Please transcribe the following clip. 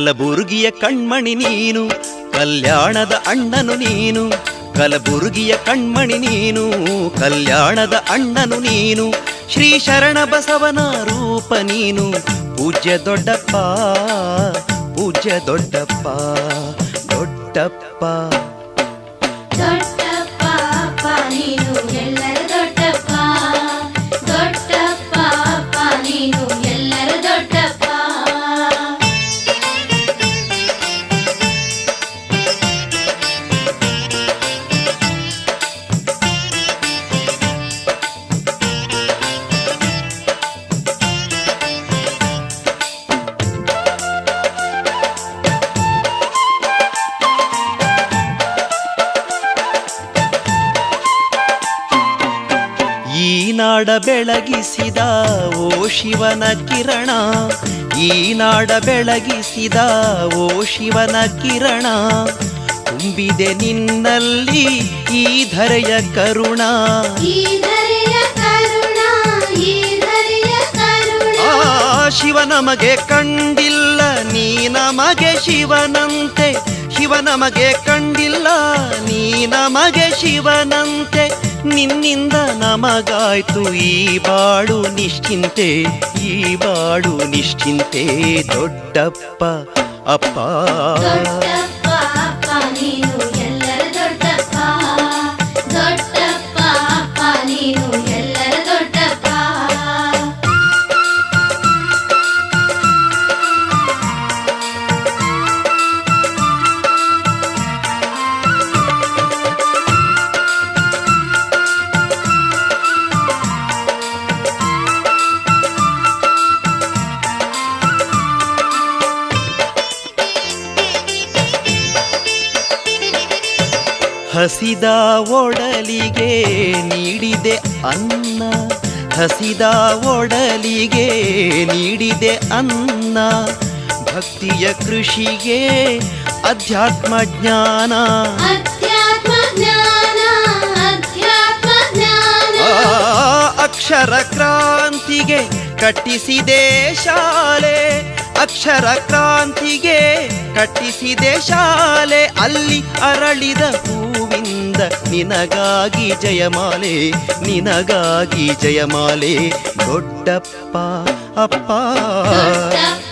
ಕಲಬುರ್ಗಿಯ ಕಣ್ಮಣಿ ನೀನು, ಕಲ್ಯಾಣದ ಅಣ್ಣನು ನೀನು. ಕಲಬುರ್ಗಿಯ ಕಣ್ಮಣಿ ನೀನು, ಕಲ್ಯಾಣದ ಅಣ್ಣನು ನೀನು. ಶ್ರೀ ಶರಣ ಬಸವನ ರೂಪ ನೀನು. ಪೂಜ್ಯ ದೊಡ್ಡಪ್ಪ, ಪೂಜ್ಯ ದೊಡ್ಡಪ್ಪ, ದೊಡ್ಡಪ್ಪ. ದೊಡ್ಡಪ್ಪ ಅಪ್ಪ ನೀನು ಎಲ್ಲರ ದೊಡ್ಡಪ್ಪ, ದೊಡ್ಡಪ್ಪ ಅಪ್ಪ ನೀನು ಎಲ್ಲರ ದೊಡ್ಡಪ್ಪ. ಈ ನಾಡ ಬೆಳಗಿಸಿದ ಓ ಶಿವನ ಕಿರಣ, ಈ ನಾಡ ಬೆಳಗಿಸಿದ ಓ ಶಿವನ ಕಿರಣ. ತುಂಬಿದೆ ನಿನ್ನಲ್ಲಿ ಈ ಧರೆಯ ಕರುಣ, ಈ ಧರೆಯ ಕರುಣ, ಈ ಧರೆಯ ಕರುಣ. ಶಿವ ನಮಗೆ ಕಂಡಿಲ್ಲ ನೀ ನಮಗೆ ಶಿವನಂತೆ, ಶಿವ ನಮಗೆ ಕಂಡಿಲ್ಲ ನೀ ನಮಗೆ ಶಿವನಂತೆ. ನಿನ್ನಿಂದ ನಮಗಾಯ್ತು ಈ ಬಾಳು ನಿಶ್ಚಿಂತೆ, ಈ ಬಾಳು ನಿಶ್ಚಿಂತೆ. ದೊಡ್ಡಪ್ಪ ಅಪ್ಪ, ದೊಡ್ಡಪ್ಪ ಅಪ್ಪ ನೀನು ಎಲ್ಲರ ದೊಡ್ಡಪ್ಪ, ದೊಡ್ಡಪ್ಪ ಅಪ್ಪ ನೀನು ಎಲ್ಲರ ದೊಡ್ಡಪ್ಪ. ಹಸಿದ ಒಡಲಿಗೆ ನೀಡಿದೆ ಅನ್ನ, ಹಸಿದ ಒಡಲಿಗೆ ನೀಡಿದೆ ಅನ್ನ. ಭಕ್ತಿಯ ಕೃಷಿಗೆ ಅಧ್ಯಾತ್ಮ ಜ್ಞಾನ, ಅಧ್ಯಾತ್ಮ ಜ್ಞಾನ, ಅಧ್ಯಾತ್ಮ ಜ್ಞಾನ. ಅಕ್ಷರ ಕ್ರಾಂತಿಗೆ ಕಟ್ಟಿಸಿದೆ ಶಾಲೆ, ಅಕ್ಷರ ಕ್ರಾಂತಿಗೆ ಕಟ್ಟಿಸಿದೆ ಶಾಲೆ. ಅಲ್ಲಿ ಅರಳಿದ ಹೂವಿಂದ ನಿನಗಾಗಿ ಜಯಮಾಲೆ, ನಿನಗಾಗಿ ಜಯಮಾಲೆ. ದೊಡ್ಡಪ್ಪ ಅಪ್ಪ, ದೊಡ್ಡಪ್ಪ